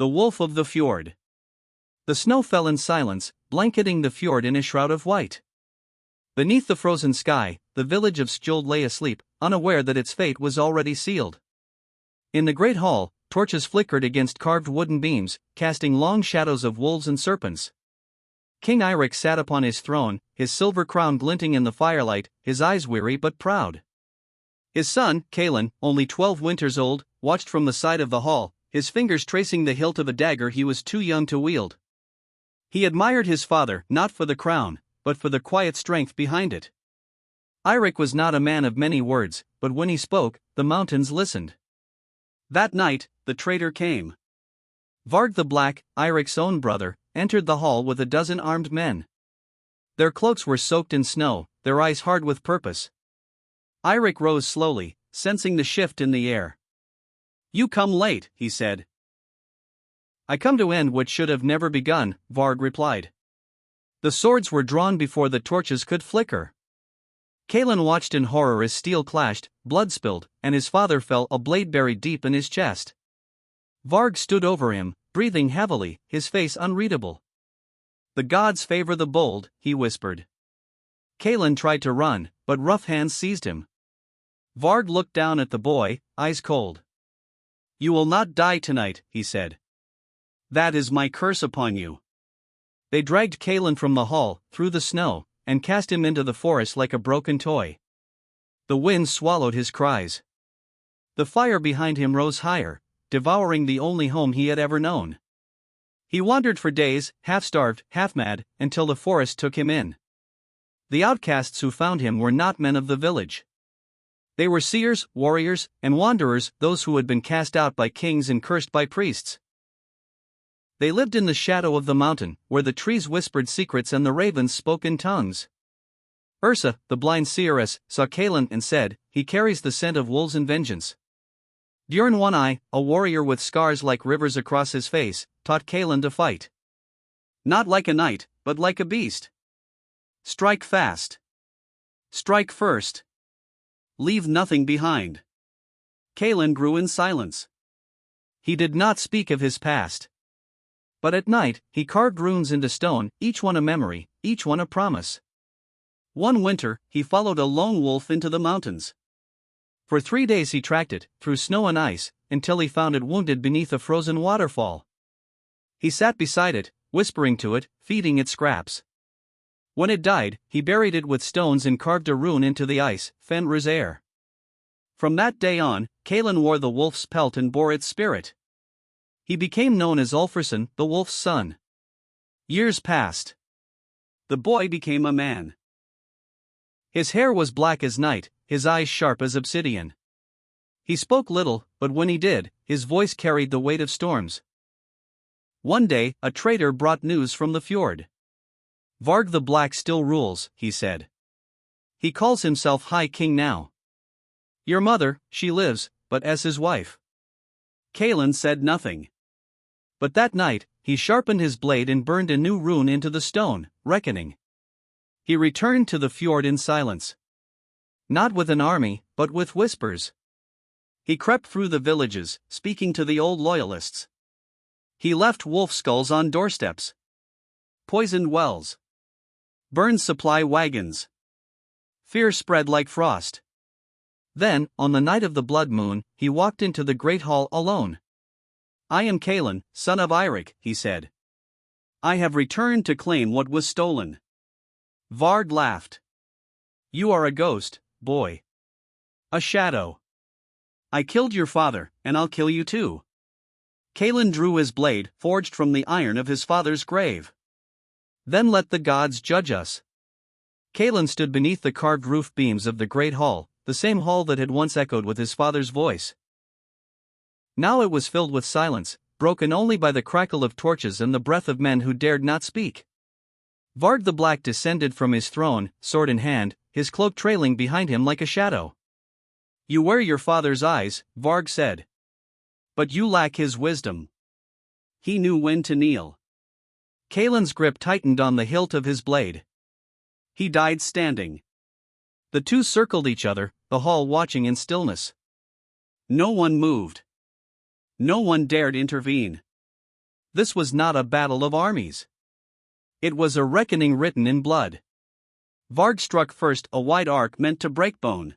The Wolf of the Fjord. The snow fell in silence, blanketing the fjord in a shroud of white. Beneath the frozen sky, the village of Skjold lay asleep, unaware that its fate was already sealed. In the great hall, torches flickered against carved wooden beams, casting long shadows of wolves and serpents. King Eirik sat upon his throne, his silver crown glinting in the firelight, his eyes weary but proud. His son, Kalin, only 12 winters old, watched from the side of the hall, his fingers tracing the hilt of a dagger he was too young to wield. He admired his father, not for the crown, but for the quiet strength behind it. Eirik was not a man of many words, but when he spoke, the mountains listened. That night, the traitor came. Fjord the Black, Eirik's own brother, entered the hall with a dozen armed men. Their cloaks were soaked in snow, their eyes hard with purpose. Eirik rose slowly, sensing the shift in the air. "You come late," he said. "I come to end what should have never begun," Fjord replied. The swords were drawn before the torches could flicker. Kalin watched in horror as steel clashed, blood spilled, and his father fell, a blade buried deep in his chest. Fjord stood over him, breathing heavily, his face unreadable. "The gods favor the bold," he whispered. Kalin tried to run, but rough hands seized him. Fjord looked down at the boy, eyes cold. "You will not die tonight," he said. "That is my curse upon you." They dragged Kalin from the hall, through the snow, and cast him into the forest like a broken toy. The wind swallowed his cries. The fire behind him rose higher, devouring the only home he had ever known. He wandered for days, half-starved, half-mad, until the forest took him in. The outcasts who found him were not men of the village. They were seers, warriors, and wanderers, those who had been cast out by kings and cursed by priests. They lived in the shadow of the mountain, where the trees whispered secrets and the ravens spoke in tongues. Ursa, the blind seeress, saw Kalin and said, "He carries the scent of wolves and vengeance." Bjorn One Eye, a warrior with scars like rivers across his face, taught Kalin to fight. "Not like a knight, but like a beast. Strike fast. Strike first. Leave nothing behind." Kalin grew in silence. He did not speak of his past. But at night, he carved runes into stone, each one a memory, each one a promise. One winter, he followed a lone wolf into the mountains. For 3 days he tracked it, through snow and ice, until he found it wounded beneath a frozen waterfall. He sat beside it, whispering to it, feeding it scraps. When it died, he buried it with stones and carved a rune into the ice, Fenrir's heir. From that day on, Kalin wore the wolf's pelt and bore its spirit. He became known as Ulfarsson, the wolf's son. Years passed. The boy became a man. His hair was black as night, his eyes sharp as obsidian. He spoke little, but when he did, his voice carried the weight of storms. One day, a trader brought news from the fjord. "Fjord the Black still rules," he said. "He calls himself High King now. Your mother, she lives, but as his wife." Kalin said nothing. But that night, he sharpened his blade and burned a new rune into the stone, Reckoning. He returned to the fjord in silence. Not with an army, but with whispers. He crept through the villages, speaking to the old loyalists. He left wolf skulls on doorsteps. Poisoned wells. Burned supply wagons. Fear spread like frost. Then, on the night of the blood moon, he walked into the great hall alone. "I am Kalin, son of Eirik," he said. "I have returned to claim what was stolen." Fjord laughed. "You are a ghost, boy. A shadow. I killed your father, and I'll kill you too." Kalin drew his blade, forged from the iron of his father's grave. "Then let the gods judge us." Kalin stood beneath the carved roof beams of the great hall, the same hall that had once echoed with his father's voice. Now it was filled with silence, broken only by the crackle of torches and the breath of men who dared not speak. Fjord the Black descended from his throne, sword in hand, his cloak trailing behind him like a shadow. "You wear your father's eyes," Fjord said. "But you lack his wisdom." He knew when to kneel. Kalin's grip tightened on the hilt of his blade. He died standing. The two circled each other, the hall watching in stillness. No one moved. No one dared intervene. This was not a battle of armies. It was a reckoning written in blood. Varg struck first, a wide arc meant to break bone.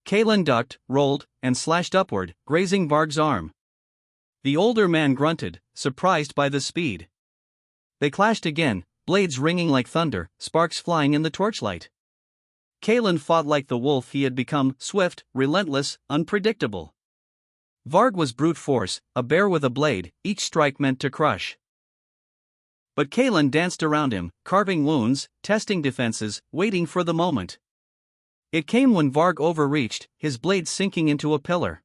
Kalen ducked, rolled, and slashed upward, grazing Varg's arm. The older man grunted, surprised by the speed. They clashed again, blades ringing like thunder, sparks flying in the torchlight. Kalen fought like the wolf he had become, swift, relentless, unpredictable. Varg was brute force, a bear with a blade, each strike meant to crush. But Kalen danced around him, carving wounds, testing defenses, waiting for the moment. It came when Varg overreached, his blade sinking into a pillar.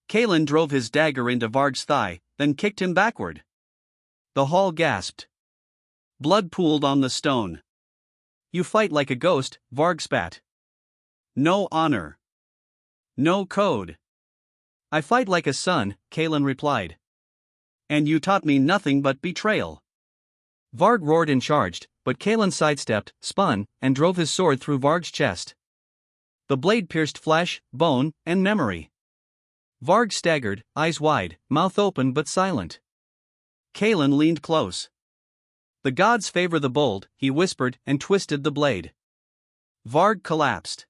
Kalen drove his dagger into Varg's thigh, then kicked him backward. The hall gasped. Blood pooled on the stone. "You fight like a ghost," Varg spat. "No honor. No code." "I fight like a son," Kalen replied. "And you taught me nothing but betrayal." Varg roared and charged, but Kalen sidestepped, spun, and drove his sword through Varg's chest. The blade pierced flesh, bone, and memory. Varg staggered, eyes wide, mouth open but silent. Kalen leaned close. "The gods favor the bold," he whispered and twisted the blade. Varg collapsed.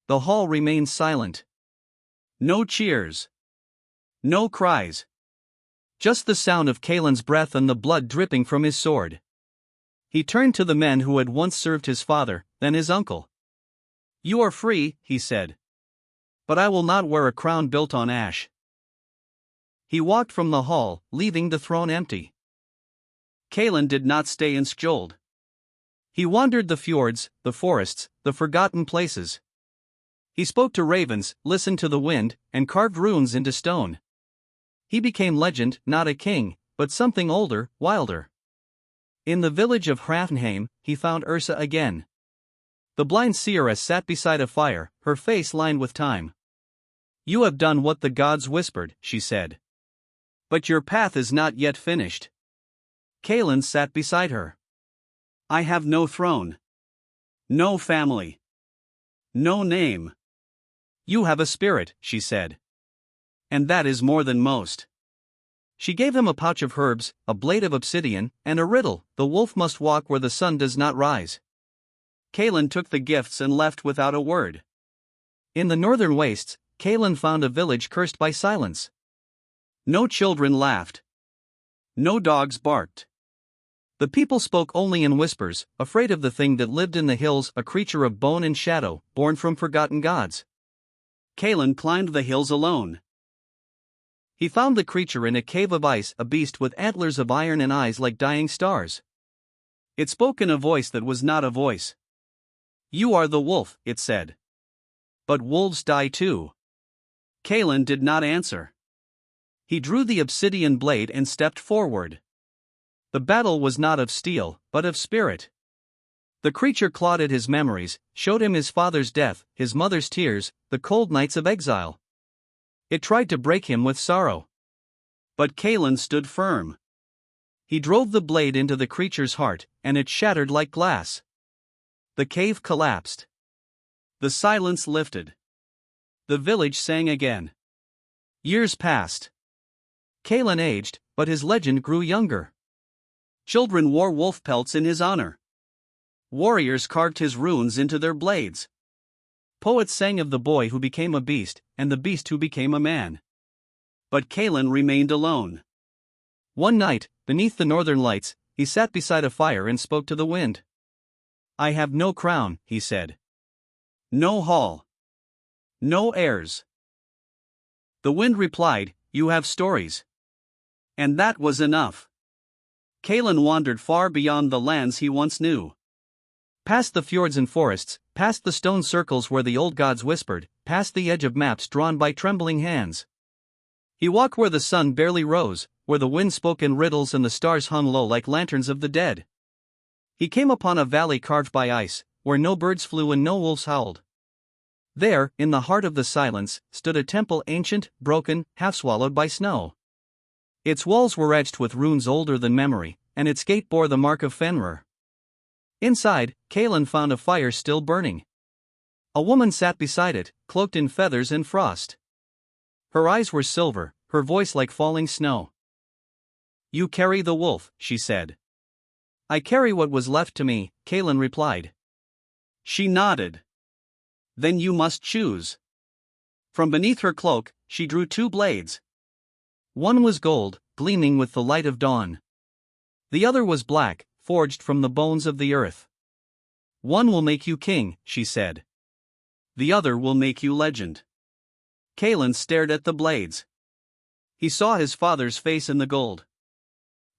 The hall remained silent. No cheers. No cries. Just the sound of Kalen's breath and the blood dripping from his sword. He turned to the men who had once served his father, then his uncle. "You are free," he said. "But I will not wear a crown built on ash." He walked from the hall, leaving the throne empty. Kalen did not stay in Skjold. He wandered the fjords, the forests, the forgotten places. He spoke to ravens, listened to the wind, and carved runes into stone. He became legend, not a king, but something older, wilder. In the village of Hrafnheim, he found Ursa again. The blind seeress sat beside a fire, her face lined with time. "You have done what the gods whispered," she said. "But your path is not yet finished." Kalen sat beside her. "I have no throne. No family. No name." "You have a spirit," she said. "And that is more than most." She gave him a pouch of herbs, a blade of obsidian, and a riddle: the wolf must walk where the sun does not rise. Kalen took the gifts and left without a word. In the northern wastes, Kalen found a village cursed by silence. No children laughed. No dogs barked. The people spoke only in whispers, afraid of the thing that lived in the hills, a creature of bone and shadow, born from forgotten gods. Kalen climbed the hills alone. He found the creature in a cave of ice, a beast with antlers of iron and eyes like dying stars. It spoke in a voice that was not a voice. "You are the wolf," it said. "But wolves die too." Kalen did not answer. He drew the obsidian blade and stepped forward. The battle was not of steel, but of spirit. The creature clawed at his memories, showed him his father's death, his mother's tears, the cold nights of exile. It tried to break him with sorrow. But Kalen stood firm. He drove the blade into the creature's heart, and it shattered like glass. The cave collapsed. The silence lifted. The village sang again. Years passed. Kalen aged, but his legend grew younger. Children wore wolf pelts in his honor. Warriors carved his runes into their blades. Poets sang of the boy who became a beast, and the beast who became a man. But Kalen remained alone. One night, beneath the northern lights, he sat beside a fire and spoke to the wind. "I have no crown," he said. "No hall. No heirs." The wind replied, "You have stories." And that was enough. Kalen wandered far beyond the lands he once knew. Past the fjords and forests, past the stone circles where the old gods whispered, past the edge of maps drawn by trembling hands. He walked where the sun barely rose, where the wind spoke in riddles and the stars hung low like lanterns of the dead. He came upon a valley carved by ice, where no birds flew and no wolves howled. There, in the heart of the silence, stood a temple ancient, broken, half-swallowed by snow. Its walls were etched with runes older than memory, and its gate bore the mark of Fenrir. Inside, Kalen found a fire still burning. A woman sat beside it, cloaked in feathers and frost. Her eyes were silver, her voice like falling snow. You carry the wolf, she said. I carry what was left to me, Kaelin replied. She nodded. Then you must choose. From beneath her cloak, she drew 2 blades. One was gold, gleaming with the light of dawn. The other was black, forged from the bones of the earth. One will make you king, she said. The other will make you legend. Kaelin stared at the blades. He saw his father's face in the gold.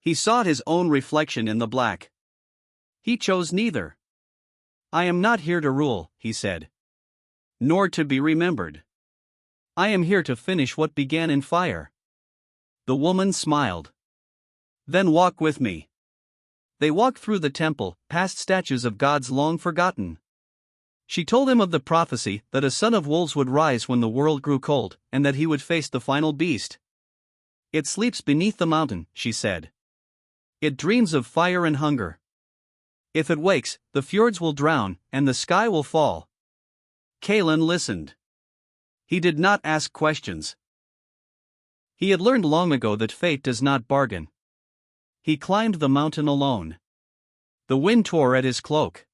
He saw his own reflection in the black. He chose neither. I am not here to rule, he said. Nor to be remembered. I am here to finish what began in fire. The woman smiled. Then walk with me. They walked through the temple, past statues of gods long forgotten. She told him of the prophecy that a son of wolves would rise when the world grew cold, and that he would face the final beast. It sleeps beneath the mountain, she said. It dreams of fire and hunger. If it wakes, the fjords will drown, and the sky will fall. Kaelin listened. He did not ask questions. He had learned long ago that fate does not bargain. He climbed the mountain alone. The wind tore at his cloak.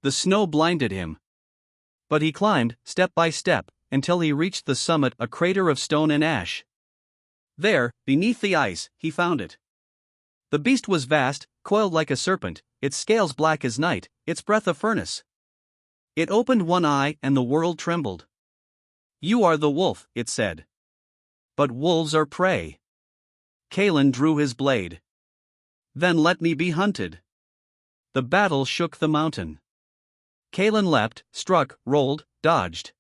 The snow blinded him. But he climbed, step by step, until he reached the summit, a crater of stone and ash. There, beneath the ice, he found it. The beast was vast, coiled like a serpent, its scales black as night, its breath a furnace. It opened one eye and the world trembled. You are the wolf, it said. But wolves are prey. Kaelin drew his blade. Then let me be hunted. The battle shook the mountain. Kaelin leapt, struck, rolled, dodged.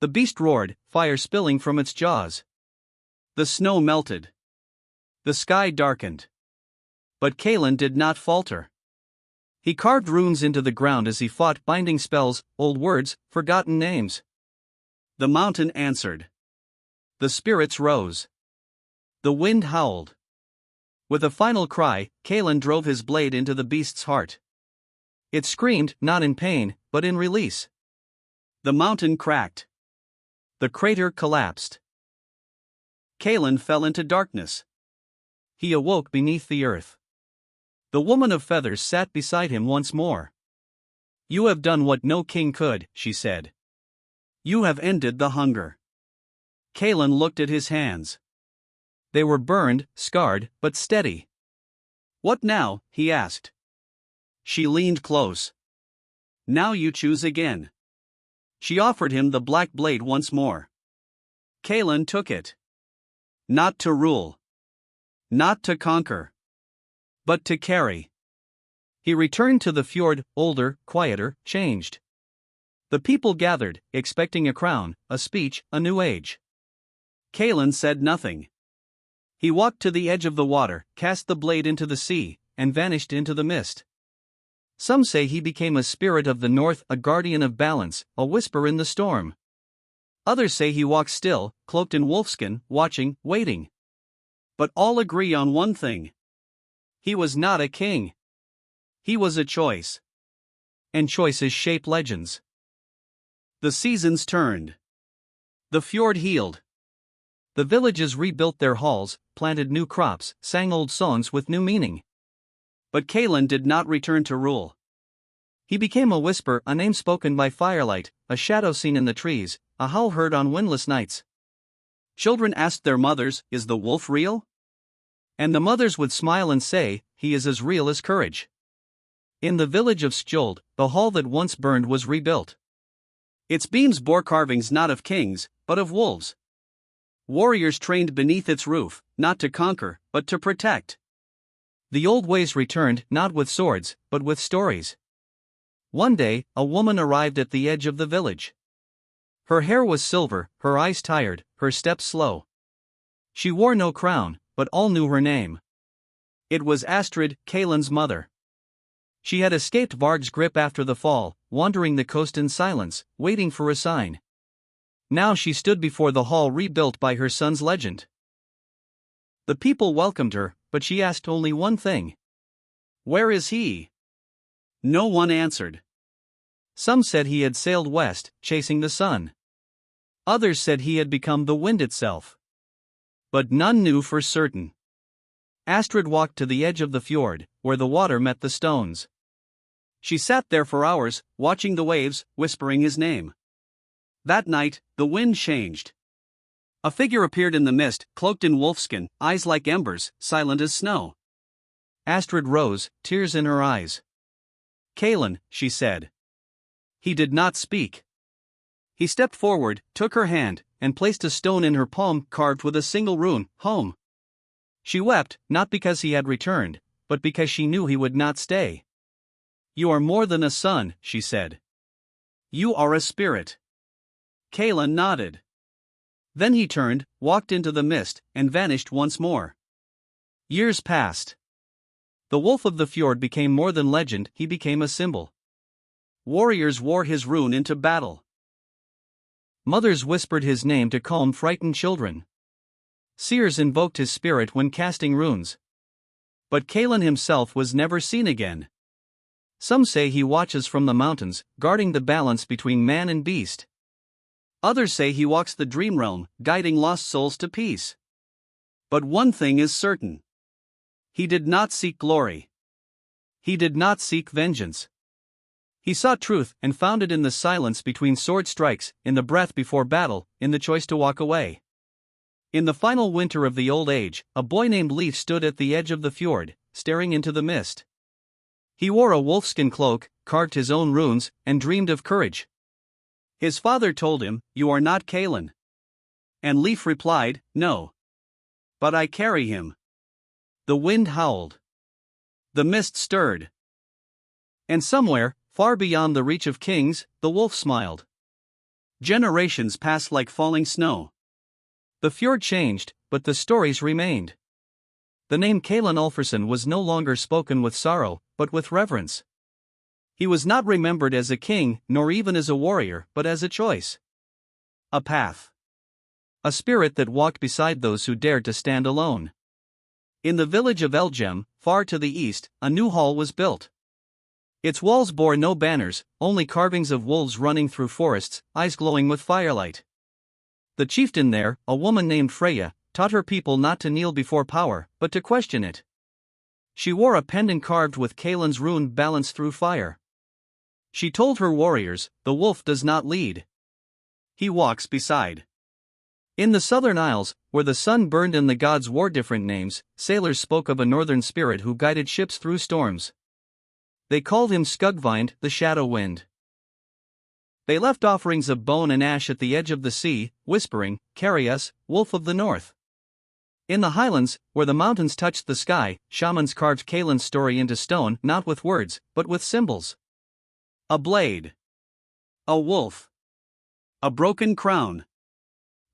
The beast roared, fire spilling from its jaws. The snow melted. The sky darkened. But Kaelin did not falter. He carved runes into the ground as he fought, binding spells, old words, forgotten names. The mountain answered. The spirits rose. The wind howled. With a final cry, Kaelin drove his blade into the beast's heart. It screamed, not in pain, but in release. The mountain cracked. The crater collapsed. Kaelin fell into darkness. He awoke beneath the earth. The woman of feathers sat beside him once more. You have done what no king could, she said. You have ended the hunger. Kaelin looked at his hands. They were burned, scarred, but steady. What now? He asked. She leaned close. Now you choose again. She offered him the black blade once more. Kaelin took it. Not to rule. Not to conquer. But to carry. He returned to the fjord, older, quieter, changed. The people gathered, expecting a crown, a speech, a new age. Kaelin said nothing. He walked to the edge of the water, cast the blade into the sea, and vanished into the mist. Some say he became a spirit of the north, a guardian of balance, a whisper in the storm. Others say he walked still, cloaked in wolfskin, watching, waiting. But all agree on one thing. He was not a king. He was a choice. And choices shape legends. The seasons turned. The fjord healed. The villages rebuilt their halls, planted new crops, sang old songs with new meaning. But Kaelin did not return to rule. He became a whisper, a name spoken by firelight, a shadow seen in the trees, a howl heard on windless nights. Children asked their mothers, "Is the wolf real?" And the mothers would smile and say, "He is as real as courage." In the village of Skjold, the hall that once burned was rebuilt. Its beams bore carvings not of kings, but of wolves. Warriors trained beneath its roof, not to conquer, but to protect. The old ways returned, not with swords, but with stories. One day, a woman arrived at the edge of the village. Her hair was silver, her eyes tired, her steps slow. She wore no crown, but all knew her name. It was Astrid, Kaelin's mother. She had escaped Varg's grip after the fall, wandering the coast in silence, waiting for a sign. Now she stood before the hall rebuilt by her son's legend. The people welcomed her, but she asked only one thing. "Where is he?" No one answered. Some said he had sailed west, chasing the sun. Others said he had become the wind itself. But none knew for certain. Astrid walked to the edge of the fjord, where the water met the stones. She sat there for hours, watching the waves, whispering his name. That night, the wind changed. A figure appeared in the mist, cloaked in wolfskin, eyes like embers, silent as snow. Astrid rose, tears in her eyes. "Kaelin," she said. He did not speak. He stepped forward, took her hand, and placed a stone in her palm carved with a single rune, home. She wept, not because he had returned, but because she knew he would not stay. "You are more than a son," she said. "You are a spirit." Kaelin nodded. Then he turned, walked into the mist, and vanished once more. Years passed. The wolf of the fjord became more than legend, he became a symbol. Warriors wore his rune into battle. Mothers whispered his name to calm frightened children. Seers invoked his spirit when casting runes. But Kaelin himself was never seen again. Some say he watches from the mountains, guarding the balance between man and beast. Others say he walks the dream realm, guiding lost souls to peace. But one thing is certain. He did not seek glory. He did not seek vengeance. He sought truth and found it in the silence between sword strikes, in the breath before battle, in the choice to walk away. In the final winter of the old age, a boy named Leif stood at the edge of the fjord, staring into the mist. He wore a wolfskin cloak, carved his own runes, and dreamed of courage. His father told him, "You are not Kaelin." And Leif replied, "No. But I carry him." The wind howled. The mist stirred. And somewhere, far beyond the reach of kings, the wolf smiled. Generations passed like falling snow. The fjord changed, but the stories remained. The name Kaelin Ulfarsson was no longer spoken with sorrow, but with reverence. He was not remembered as a king, nor even as a warrior, but as a choice. A path. A spirit that walked beside those who dared to stand alone. In the village of Elgem, far to the east, a new hall was built. Its walls bore no banners, only carvings of wolves running through forests, eyes glowing with firelight. The chieftain there, a woman named Freya, taught her people not to kneel before power, but to question it. She wore a pendant carved with Kaelin's rune balanced through fire. She told her warriors, "The wolf does not lead. He walks beside." In the southern isles, where the sun burned and the gods wore different names, sailors spoke of a northern spirit who guided ships through storms. They called him Skugvind, the shadow wind. They left offerings of bone and ash at the edge of the sea, whispering, "Carry us, wolf of the north." In the highlands, where the mountains touched the sky, shamans carved Kaelin's story into stone, not with words, but with symbols. A blade. A wolf. A broken crown.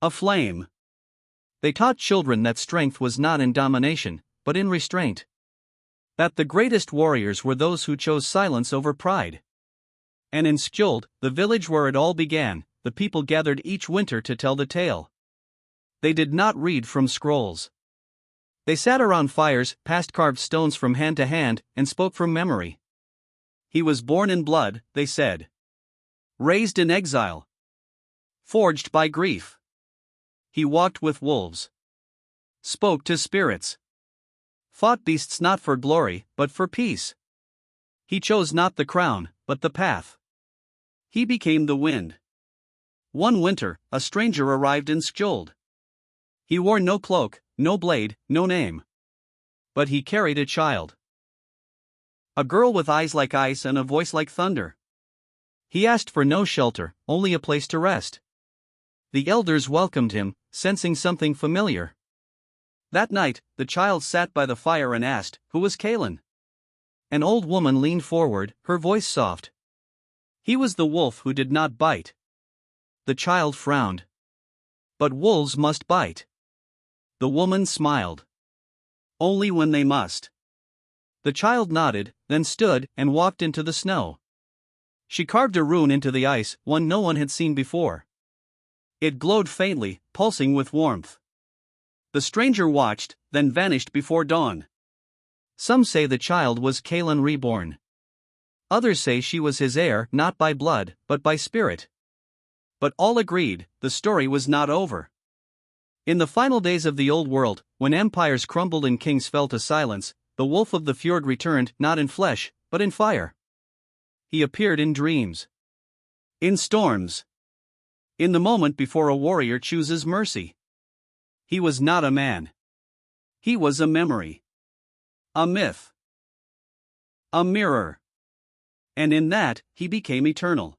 A flame. They taught children that strength was not in domination, but in restraint. That the greatest warriors were those who chose silence over pride. And in Skjold, the village where it all began, the people gathered each winter to tell the tale. They did not read from scrolls. They sat around fires, passed carved stones from hand to hand, and spoke from memory. He was born in blood, they said. Raised in exile. Forged by grief. He walked with wolves. Spoke to spirits. Fought beasts not for glory, but for peace. He chose not the crown, but the path. He became the wind. One winter, a stranger arrived in Skjold. He wore no cloak, no blade, no name. But he carried a child. A girl with eyes like ice and a voice like thunder. He asked for no shelter, only a place to rest. The elders welcomed him, sensing something familiar. That night, the child sat by the fire and asked, "Who was Kaelin?" An old woman leaned forward, her voice soft. "He was the wolf who did not bite." The child frowned. "But wolves must bite." The woman smiled. "Only when they must." The child nodded, then stood and walked into the snow. She carved a rune into the ice, one no one had seen before. It glowed faintly, pulsing with warmth. The stranger watched, then vanished before dawn. Some say the child was Kaelin reborn. Others say she was his heir, not by blood, but by spirit. But all agreed, the story was not over. In the final days of the old world, When empires crumbled and kings fell to silence, the wolf of the fjord returned not in flesh, but in fire. He appeared in dreams, in storms, in the moment before a warrior chooses mercy. He was not a man. He was a memory, a myth, a mirror. And in that, he became eternal.